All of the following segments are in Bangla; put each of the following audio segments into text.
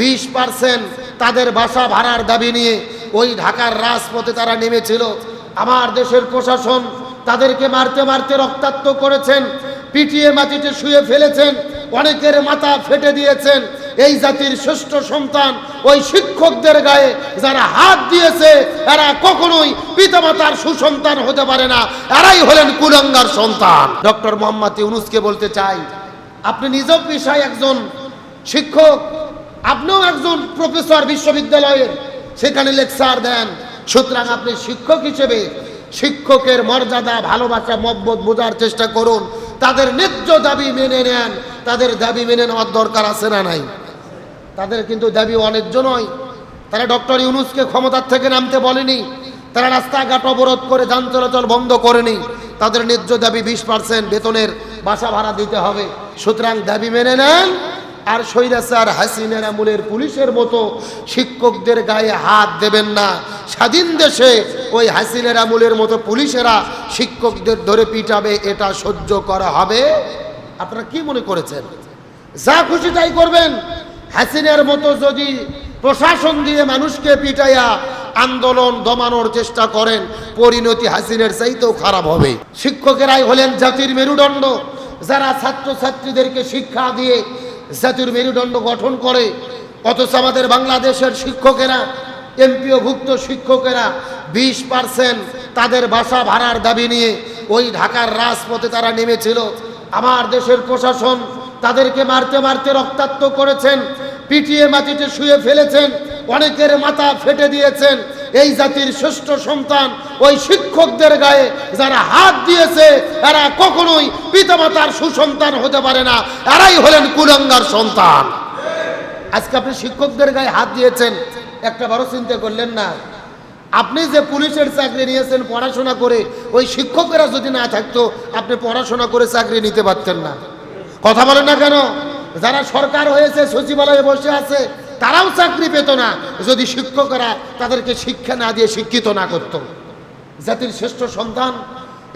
20% তাদের বাসা ভাড়ার দাবি নিয়ে ওই ঢাকার রাজপথে তারা নেমেছিল। আমার দেশের প্রশাসন তাদেরকে মারতে মারতে রক্তাক্ত করেছেন, পিটিয়ে মাটিতে শুয়ে ফেলেছেন, অনেকের মাথা ফেটে দিয়েছেন। এই জাতির শ্রেষ্ঠ সন্তান ওই শিক্ষকদের গায়ে যারা হাত দিয়েছে এরা কখনোই পিতামাতার সুসন্তান হতে পারে না, এরাই হলেন কুলাঙ্গার সন্তান। ডক্টর মোহাম্মদ ইউনূসকে বলতে চাই, আপনি নিজ পেশায় একজন শিক্ষক, আপনিও একজন প্রফেসর বিশ্ববিদ্যালয়ের, সেখানে লেকচার দেন। সুতরাং আপনি শিক্ষক হিসেবে শিক্ষকের মর্যাদা, ভালোবাসা, মহব্বত বোঝার চেষ্টা করুন। তাদের ন্যায্য দাবি মেনে নেন। তাদের দাবি মেনে নেওয়ার দরকার আছে না নাই? তাদের কিন্তু দাবি অন্যায্য নয়। তারা ডক্টর ইউনূসকে ক্ষমতার থেকে নামতে বলেনি, তারা রাস্তাঘাট অবরোধ করে যান চলাচল বন্ধ করেনি। তাদের ন্যায্য দাবি 20% বেতনের বাসা ভাড়া দিতে হবে। সুতরাং দাবি মেনে নেন, আর স্বৈরাচার হাসিনার আমলের পুলিশের মতো শিক্ষকদের গায়ে হাত দেবেন না। স্বাধীন দেশে ওই হাসিনার আমলের মতো পুলিশেরা শিক্ষকদের ধরে পিটাবে, এটা সহ্য করা হবে? আপনারা কি মনে করেছেন? যা খুশি তাই করবেন। হাসিনার মতো যদি প্রশাসন দিয়ে মানুষকে পিটাইয়া আন্দোলন দমানোর চেষ্টা করেন, পরিণতি হাসিনার চাইতেও খারাপ হবে। শিক্ষকেরাই হলেন জাতির মেরুদণ্ড, যারা ছাত্রছাত্রীদেরকে শিক্ষা দিয়ে জাতির মেরুদণ্ড গঠন করে। অথচ আমাদের বাংলাদেশের শিক্ষকেরা, এমপিওভুক্ত শিক্ষকেরা 20% তাদের বাসা ভাড়ার দাবি নিয়ে ওই ঢাকার রাজপথে তারা নেমেছিল। আমার দেশের প্রশাসন তাদেরকে মারতে মারতে রক্তাক্ত করেছেন, পিটিয়ে মাটিতে শুয়ে ফেলেছেন, অনেকের মাথা ফেটে দিয়েছেন। এই জাতির শ্রেষ্ঠ সন্তান ওই শিক্ষকদের গায়ে যারা হাত দিয়েছে এরা কখনোই পিতামাতার সুসন্তান হতে পারে না, এরাই হলেন কুলাঙ্গার সন্তান। আজকে আপনি শিক্ষকদের গায়ে হাত দিয়েছেন, একটা বড় চিন্তা করলেন না? আপনি যে পুলিশের চাকরি নিয়েছেন পড়াশোনা করে, ওই শিক্ষকেরা যদি না থাকতো আপনি পড়াশোনা করে চাকরি নিতে পারতেন না। কথা বলেন না কেন? যারা সরকার হয়েছে, সচিবালয়ে বসে আছে, তারাও চাকরি পেত না যদি শিক্ষকেরা তাদেরকে শিক্ষা না দিয়ে শিক্ষিত না করত। জাতির শ্রেষ্ঠ সন্তান,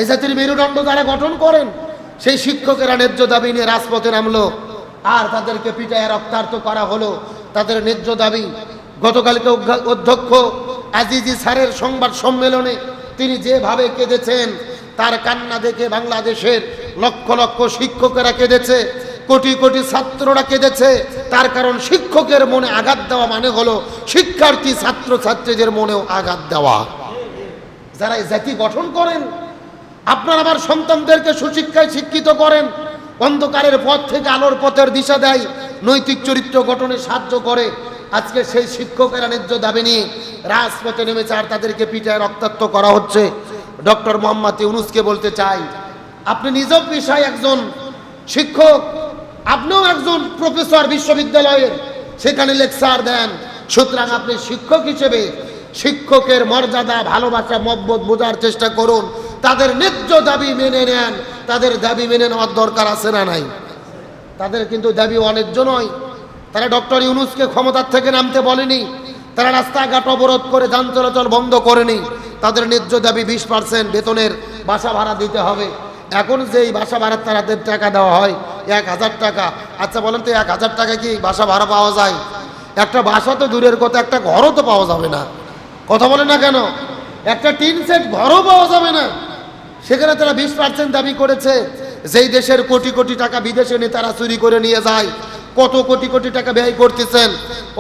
এই জাতির মেরুদণ্ড যারা গঠন করেন, সেই শিক্ষকেরা ন্যায্য দাবি নিয়ে রাজপথে নামলো, আর তাদেরকে পিটায় রক্তাক্ত করা হলো। তাদের ন্যায্য দাবি গতকালকে অধ্যক্ষ আজিজি স্যারের সংবাদ সম্মেলনে তিনি যেভাবে কেঁদেছেন, তার কান্না দেখে বাংলাদেশের লক্ষ লক্ষ শিক্ষকেরা কেঁদেছে, কোটি কোটি ছাত্ররা কেঁদেছে। তার কারণ শিক্ষকের মনে আঘাত দেওয়া মানে হলো শিক্ষার্থী ছাত্র ছাত্রীদের মনেও আঘাত দেওয়া। যারা এই জাতি গঠন করেন, আপনারা আমার সন্তানদেরকে সুশিক্ষায় শিক্ষিত করেন, অন্ধকারের পথ থেকে আলোর পথের দিশা দেয়, নৈতিক চরিত্র গঠনে সাহায্য করে। আজকে সেই শিক্ষকেরা ন্যায্য দাবি নিয়ে রাজপথে নেমেছে, আর তাদেরকে পিটায় রক্তাক্ত করা হচ্ছে। ডক্টর মোহাম্মদ ইউনূসকে বলতে চাই, আপনি নিজ পেশায় একজন শিক্ষক, আপনিও একজন প্রফেসর বিশ্ববিদ্যালয়ের, সেখানে লেকচার দেন। সুতরাং আপনি শিক্ষক হিসেবে শিক্ষকের মর্যাদা, ভালোবাসা, মহব্বত বোঝার চেষ্টা করুন। তাদের ন্যায্য দাবি মেনে নেন। তাদের দাবি মেনে নেওয়ার দরকার আছে না নাই? তাদের কিন্তু দাবি অন্যায্য নয়। তারা ডক্টর ইউনূসকে ক্ষমতার থেকে নামতে বলেনি, তারা রাস্তাঘাট অবরোধ করে যান চলাচল বন্ধ করেনি। তাদের ন্যায্য দাবি 20% বেতনের বাসা ভাড়া দিতে হবে। এখন যে এই বাসা ভাড়ার তাদের টাকা দেওয়া হয় 1000 টাকা। আচ্ছা বলেন তো, 1000 টাকা কি বাসা ভাড়া পাওয়া যায়? একটা বাসা তো দূরের কথা, একটা ঘরও তো পাওয়া যাবে না। কথা বলেন না কেন? একটা টিন সেট ঘরও পাওয়া যাবে না। সেখানে তারা 20% দাবি করেছে। যেই দেশের কোটি কোটি টাকা বিদেশে নেতারা চুরি করে নিয়ে যায়, কত কোটি কোটি টাকা ব্যয় করতেছেন,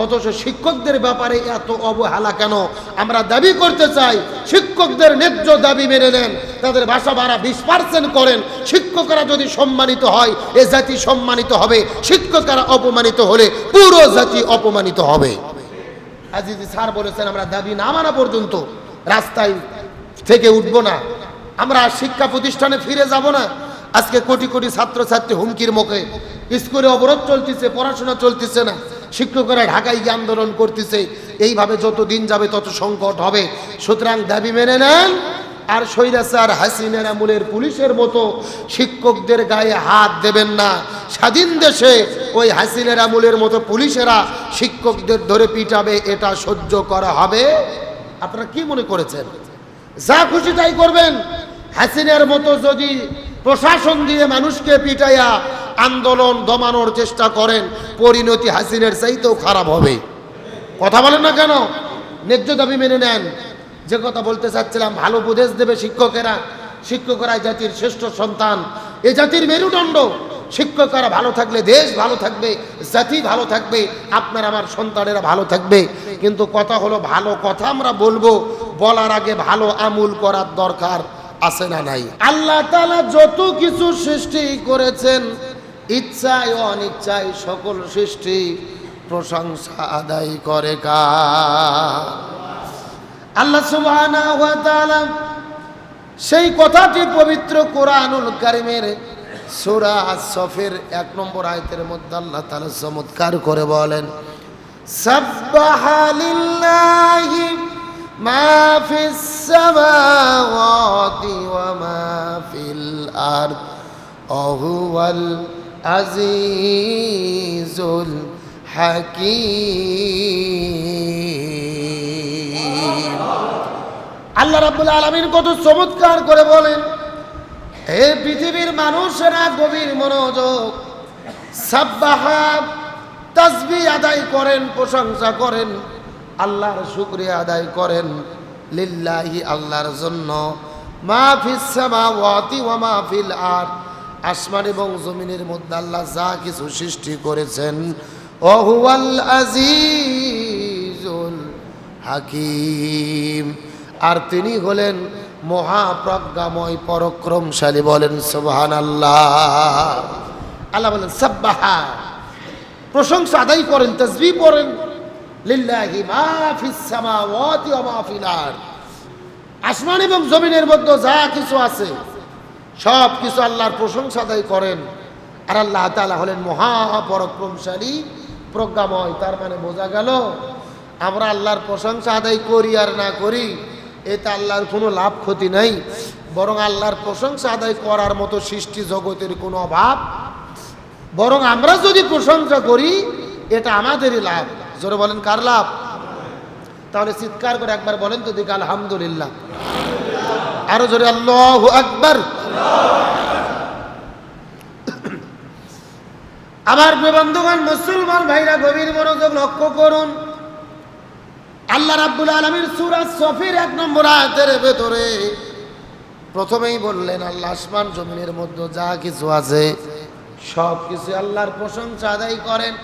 অথচ শিক্ষকদের ব্যাপারে এত অবহেলা কেন? আমরা দাবি করতে চাই শিক্ষকদের ন্যায্য দাবি মেনে নেন, তাদের বাসা ভাড়া 20% করেন। শিক্ষকরা যদি সম্মানিত হয় এ জাতি সম্মানিত হবে, শিক্ষকরা অপমানিত হলে পুরো জাতি অপমানিত হবে। আজিজি স্যার বলেছেন, আমরা দাবি না মানা পর্যন্ত রাস্তায় থেকে উঠব না, আমরা শিক্ষা প্রতিষ্ঠানে ফিরে যাব না। আজকে কোটি কোটি ছাত্রছাত্রী হুমকির মুখে, স্কুলে অবরোধ চলতেছে, পড়াশোনা চলতেছে না, শিক্ষকরা ঢাকায় গিয়ে আন্দোলন করতেছে। এইভাবে যত দিন যাবে তত সংকট হবে। সুতরাং দাবি মেনে নেন, আর স্বৈরাচার হাসিনার আমলের পুলিশের মতো শিক্ষকদের গায়ে হাত দেবেন না। স্বাধীন দেশে ওই হাসিনার আমলের মতো পুলিশেরা শিক্ষকদের ধরে পিটাবে, এটা সহ্য করা হবে? আপনারা কি মনে করেছেন? যা খুশি তাই করবেন। হাসিনার মতো যদি প্রশাসন দিয়ে মানুষকে পিটাইয়া আন্দোলন দমানোর চেষ্টা করেন, পরিণতি হাসিনের চাইতেও খারাপ হবে। কথা বলেন না কেন? ন্যায্য দাবি মেনে নেন। যে কথা বলতে চাচ্ছিলাম, ভালো উপদেশ দেবে শিক্ষকেরা। শিক্ষকরা জাতির শ্রেষ্ঠ সন্তান, এ জাতির মেরুদণ্ড। শিক্ষকরা ভালো থাকলে দেশ ভালো থাকবে, জাতি ভালো থাকবে, আপনার আমার সন্তানেরা ভালো থাকবে। কিন্তু কথা হলো, ভালো কথা আমরা বলবো, বলার আগে ভালো আমল করার দরকার আছে না নাই? আল্লাহ তাআলা যত কিছু সৃষ্টি করেছেন, ইচ্ছায় ও অনিচ্ছায় সকল সৃষ্টি প্রশংসা আদায় করে কার? আল্লাহ সুবহানাহু ওয়া তাআলা সেই কথাটি পবিত্র কোরআনুল কারীমের সূরা আস-সফের 1 নম্বর আয়াতের মধ্যে আল্লাহ তাআলা চমৎকার করে বলেন, সাব্বাহা লিল্লাহি মা ফিস সামাওয়াতি ওয়া মা ফিল আরদ ওয়া হুয়াল আজিজুল হাকীম। আল্লাহ রাব্বুল আলামিন কত চমৎকার করে বলেন, হে পৃথিবীর মানুষেরা গভীর মনোযোগ, সাব্বাহা তাসবিহ আদায় করেন, প্রশংসা করেন, আল্লাহর শুকরিয়া আদায় করেন, লিল্লাহি আল্লাহর জন্য, মা ফিস সামাওয়াতি ওয়া মা ফিল আরদ আসমান এবং জমিনের মধ্যে আল্লাহ যা কিছু সৃষ্টি করেছেন, ওয়া হুয়াল আজিজুল হাকীম, আর তিনি হলেন মহাপ্রজ্ঞাময় পরাক্রমশালী। বলেন সুবহানাল্লাহ। আল্লাহ বলেন সাব্বাহা, প্রশংসা আদায় করেন, তাসবিহ পড়েন, লিল্লাহি মা ফিস সামাওয়াতি ওয়া মা ফিল আরদ আসমান এবং জমিনের মধ্যে যা কিছু আছে সব কিছু আল্লাহর প্রশংসা আদায় করেন। আর আল্লাহ তাআলা হলেন মহাপরাক্রমশালী, প্রজ্ঞাময়। তার মানে বোঝা গেল, আমরা আল্লাহর প্রশংসা আদায় করি আর না করি, এতে আল্লাহর কোনো লাভ ক্ষতি নাই, বরং আল্লাহর প্রশংসা আদায় করার মতো সৃষ্টি জগতের কোনো অভাব, বরং আমরা যদি প্রশংসা করি এটা আমাদেরই লাভ। জোরে বলেন কার লাভ? তাহলে চিৎকার করে একবার বলেন তো দেখি আলহামদুলিল্লাহ। আরো জোরে আল্লাহু আকবার। আমার বন্ধুগণ, মুসলমান ভাইরা গভীর মনোযোগ লক্ষ্য করুন। আল্লাহ রাব্বুল আলামিন সূরা সফের 1 নম্বর আয়াতের ভেতরে প্রথমেই বললেন, আল্লাহ আসমান জমিনের মধ্যে যা কিছু আছে সব কিছু আল্লাহর প্রশংসা আদায় করেন,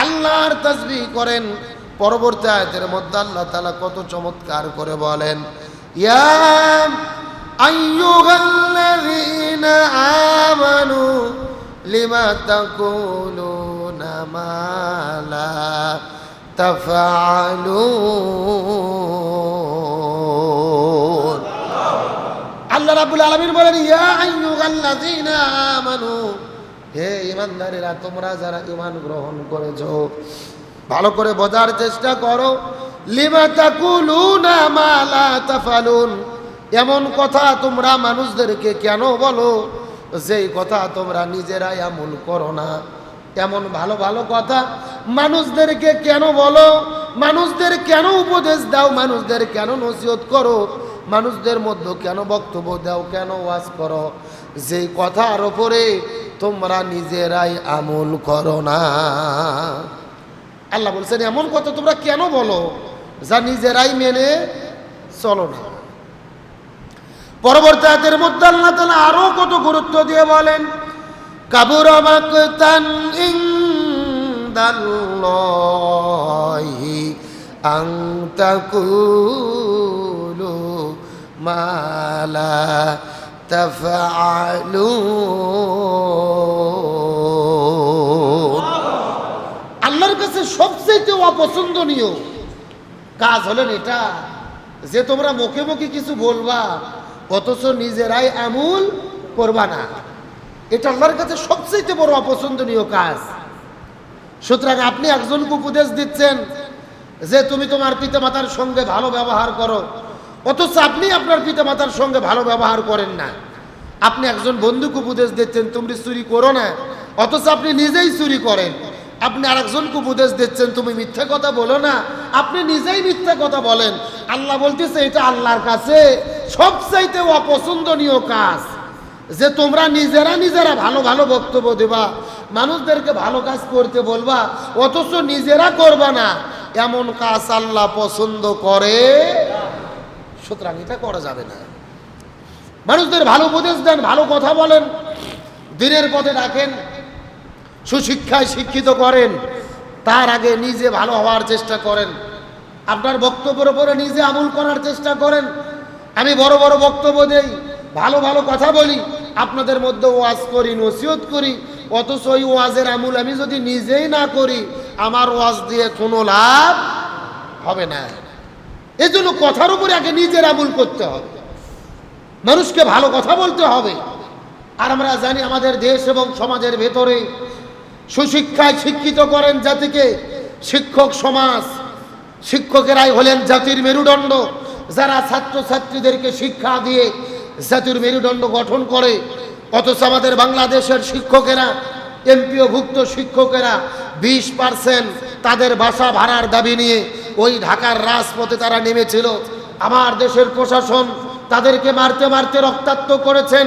আল্লাহর তাসবিহ করেন। পরবর্তী আয়াতের মধ্যে আল্লাহ তাআলা কত চমৎকার করে বলেন, ইয়া আইয়ুহাল্লাযীনা আমানু লিমা তাকুলুনা মা লা তাফআলুন। আল্লাহ রাব্বুল আলামিন বলেন, ইয়া আইয়ুহাল্লাযীনা আমানু, হে ঈমানদারেরা, তোমরা যারা ঈমান গ্রহণ করেছো, ভালো করে বোঝার চেষ্টা করো। লিমা তাকুলুনা মা লা তাফআলুন, এমন কথা তোমরা মানুষদেরকে কেন বলো যেই কথা তোমরা নিজেরাই আমল করো না? এমন ভালো ভালো কথা মানুষদেরকে কেন বলো? মানুষদের কেন উপদেশ দাও? মানুষদের কেন নসিহত করো? মানুষদের মধ্যে কেন বক্তব্য দাও, কেন ওয়াজ করো যেই কথার উপরে তোমরা নিজেরাই আমল করো না? আল্লাহ বলছেন, এমন কথা তোমরা কেন বলো যা নিজেরাই মেনে চলো না? পরবর্তী আয়াতের মধ্যে আল্লাহ তাআলা আরো কত গুরুত্ব দিয়ে বলেন, কাবুরা মাকতান ইনদাল্লাহি আন তাকুলু মা লা তাফআলুন। আল্লাহর কাছে সবচেয়ে অপছন্দনীয় কাজ হলেন এটা, যে তোমরা মুখে মুখে কিছু বলবা অথচ নিজেরাই আমল করবা না। এটা আল্লাহর কাছে সবচেয়ে বড় অপছন্দনীয় কাজ। সুতরাং আপনি একজনকে উপদেশ দিচ্ছেন যে তুমি তোমার পিতামাতার সঙ্গে ভালো ব্যবহার করো, অথচ আপনি আপনার পিতামাতার সঙ্গে ভালো ব্যবহার করেন না। আপনি একজন বন্ধুকে উপদেশ দিচ্ছেন তুমি চুরি করো না, অথচ আপনি নিজেই চুরি করেন। আপনি আরেকজনকে উপদেশ দিচ্ছেন তুমি মিথ্যা কথা বলো না, আপনি নিজেই মিথ্যা কথা বলেন। আল্লাহ বলতেছে এটা আল্লাহর কাছে সবচাইতে অপছন্দনীয় কাজ। যে তোমরা নিজেরা নিজেরা ভালো ভালো বক্তব্য দেবা, মানুষদেরকে ভালো কাজ করতে বলবা, অথচ নিজেরা করবা না, এমন কাজ আল্লাহ পছন্দ করে। সুতরাং এটা করা যাবে না। মানুষদের ভালো উপদেশ দেন, ভালো কথা বলেন, দিনের পথে ডাকেন, সুশিক্ষায় শিক্ষিত করেন, তার আগে নিজে ভালো হওয়ার চেষ্টা করেন। আপনার বক্তব্যের উপরে নিজে আমল করার চেষ্টা করেন। আমি বড় বড় বক্তব্য দেই, ভালো ভালো কথা বলি, আপনাদের মধ্যে ওয়াজ করি, নসিহত করি, অথচ ওই ওয়াজের আমল আমি যদি নিজেই না করি, আমার ওয়াজ দিয়ে কোনো লাভ হবে না। এই জন্য কথার উপরে আগে নিজের আমল করতে হবে, মানুষকে ভালো কথা বলতে হবে। আর আমরা জানি আমাদের দেশ এবং সমাজের ভেতরে সুশিক্ষায় শিক্ষিত করেন জাতিকে শিক্ষক সমাজ। শিক্ষকেরাই হলেন জাতির মেরুদণ্ড, যারা ছাত্রছাত্রীদেরকে শিক্ষা দিয়ে জাতির মেরুদণ্ড গঠন করে। অথচ আমাদের বাংলাদেশের শিক্ষকেরা, এমপিওভুক্ত শিক্ষকেরা 20% তাদের বাসা ভাড়ার দাবি নিয়ে ওই ঢাকার রাজপথে তারা নেমেছিল। আমার দেশের প্রশাসন তাদেরকে মারতে মারতে রক্তাক্ত করেছেন,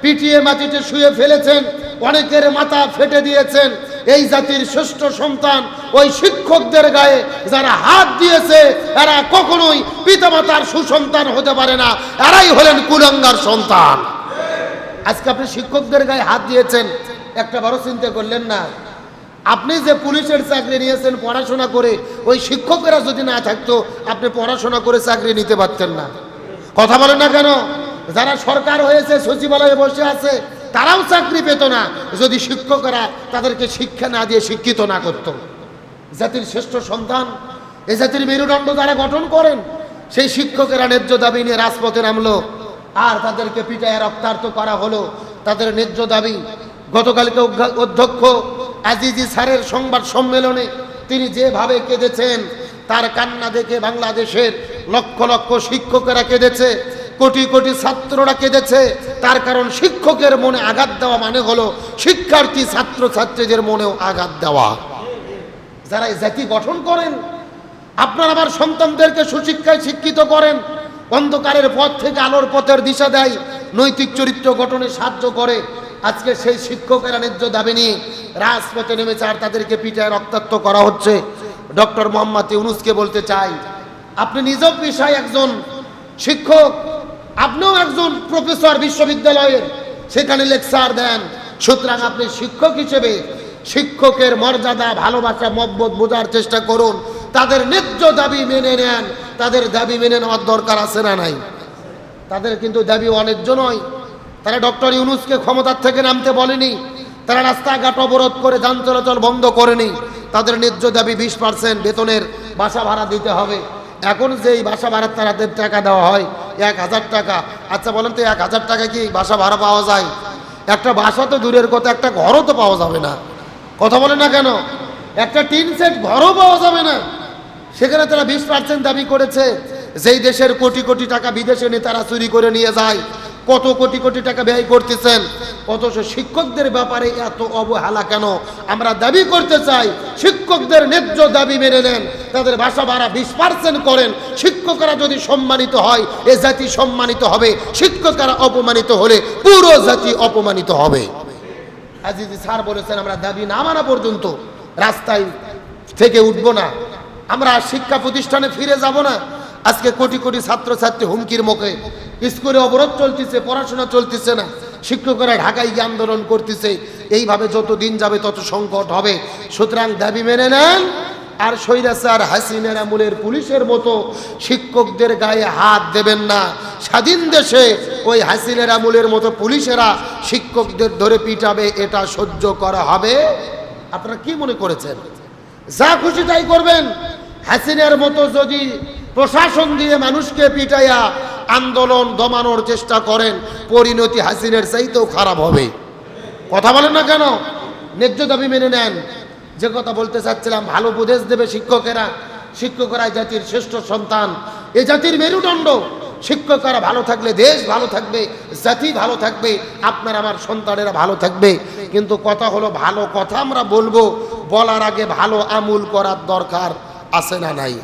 পিটিয়ে মাটিতে শুয়ে ফেলেছেন, অনেকের মাথা ফেটে দিয়েছেন। এই জাতির শ্রেষ্ঠ সন্তান ওই শিক্ষকদের গায়ে যারা হাত দিয়েছে, এরা কখনোই পিতামাতার সুসন্তান হতে পারে না, এরাই হলেন কুলাঙ্গার সন্তান। আজকে আপনি শিক্ষকদের গায়ে হাত দিয়েছেন, একটা বড় চিন্তা করলেন না? আপনি যে পুলিশের চাকরি নিয়েছেন পড়াশোনা করে, ওই শিক্ষকেরা যদি না থাকতো আপনি পড়াশোনা করে চাকরি নিতে পারতেন না। কথা বলেন না কেন? যারা সরকার হয়েছে, সচিবালয়ে বসে আছে, তারাও চাকরি পেত না যদি শিক্ষকেরা তাদেরকে শিক্ষা না দিয়ে শিক্ষিত না করত। জাতির শ্রেষ্ঠ সন্তান, এ জাতির মেরুদণ্ড যারা গঠন করেন, সেই শিক্ষকেরা ন্যায্য দাবি নিয়ে রাজপথে নামলো, আর তাদেরকে পিটায় রক্তাক্ত করা হলো। তাদের ন্যায্য দাবি গতকালকে অধ্যক্ষ আজিজি স্যারের সংবাদ সম্মেলনে তিনি যেভাবে কেঁদেছেন, তার কান্না দেখে বাংলাদেশের লক্ষ লক্ষ শিক্ষকেরা কেঁদেছে, কোটি কোটি ছাত্ররা কেঁদেছে। তার কারণ শিক্ষকের মনে আঘাত দেওয়া মানে হলো শিক্ষার্থী ছাত্র ছাত্রীদের মনেও আঘাত দেওয়া। যারা এই জাতি গঠন করেন, আপনার আমার সন্তানদেরকে সুশিক্ষায় শিক্ষিত করেন, অন্ধকারের পথ থেকে আলোর পথের দিশা দেয়, নৈতিক চরিত্র গঠনে সাহায্য করে। আজকে সেই শিক্ষকেরা ন্যায্য দাবি নিয়ে রাজপথে নেমেছে, আর তাদেরকে পিটায় রক্তাক্ত করা হচ্ছে। ডক্টর মোহাম্মদ ইউনূসকে বলতে চাই, আপনি নিজেও পেশায় একজন শিক্ষক, আপনিও একজন প্রফেসর বিশ্ববিদ্যালয়ের, সেখানে লেকচার দেন। সুতরাং আপনি শিক্ষক হিসেবে শিক্ষকের মর্যাদা, ভালোবাসা, মহব্বত বোঝার চেষ্টা করুন, তাদের ন্যায্য দাবি মেনে নেন। তাদের দাবি মেনে নেওয়ার দরকার আছে না নাই? তাদের কিন্তু দাবি অন্যায্য নয়। তারা ডক্টর ইউনূসকে ক্ষমতার থেকে নামতে বলেনি, তারা রাস্তাঘাট অবরোধ করে যান চলাচল বন্ধ করেনি। তাদের ন্যায্য দাবি 20% বেতনের বাসা ভাড়া দিতে হবে। এখন যেই বাসা ভাড়ার তাদের টাকা দেওয়া হয় 1000 টাকা। আচ্ছা বলেন তো, 1000 টাকা কি বাসা ভাড়া পাওয়া যায়? একটা বাসা তো দূরের কথা, একটা ঘরও তো পাওয়া যাবে না। কথা বলেন না কেন? একটা টিন সেট ঘরও পাওয়া যাবে না। সেখানে তারা 20% দাবি করেছে। যেই দেশের কোটি কোটি টাকা বিদেশে নেতারা চুরি করে নিয়ে যায়, কত কোটি কোটি টাকা ব্যয় করতেছেন, অথচ শিক্ষকদের ব্যাপারে এত অবহেলা কেন? আমরা দাবি করতে চাই, শিক্ষকদের ন্যায্য দাবি মেনে নেন, তাদের বাসা ভাড়া 20% করেন। শিক্ষকরা যদি সম্মানিত হয়, এ জাতি সম্মানিত হবে। শিক্ষকরা অপমানিত হলে পুরো জাতি অপমানিত হবে। আজিজি স্যার বলেছেন, আমরা দাবি না মানা পর্যন্ত রাস্তায় থেকে উঠবো না, আমরা শিক্ষা প্রতিষ্ঠানে ফিরে যাব না। আজকে কোটি কোটি ছাত্রছাত্রী হুমকির মুখে, স্কুলে অবরোধ চলতেছে, পড়াশোনা চলতেছে না, শিক্ষকরা ঢাকায় গিয়ে আন্দোলন করতেছে। এইভাবে যত দিন যাবে তত সংকট হবে। সুতরাং দাবি মেনে নেন, আর স্বৈরাচার হাসিনার আমলের পুলিশের মতো শিক্ষকদের গায়ে হাত দেবেন না। স্বাধীন দেশে ওই হাসিনার আমলের মতো পুলিশেরা শিক্ষকদের ধরে পিটাবে, এটা সহ্য করা হবে? আপনারা কি মনে করেছেন? যা খুশি তাই করবেন। হাসিনার মতো যদি প্রশাসন দিয়ে মানুষকে পিটাইয়া আন্দোলন দমানোর চেষ্টা করেন, পরিণতি হাসিনার চাইতেও খারাপ হবে। কথা বলেন না কেন? ন্যায্য দাবি মেনে নেন। যে কথা বলতে চাচ্ছিলাম, ভালো উপদেশ দেবে শিক্ষকেরা। শিক্ষকরা জাতির শ্রেষ্ঠ সন্তান, এ জাতির মেরুদণ্ড। শিক্ষকরা ভালো থাকলে দেশ ভালো থাকবে, জাতি ভালো থাকবে, আপনার আমার সন্তানেরা ভালো থাকবে। কিন্তু কথা হলো, ভালো কথা আমরা বলবো, বলার আগে ভালো আমল করার দরকার আছে না নাই?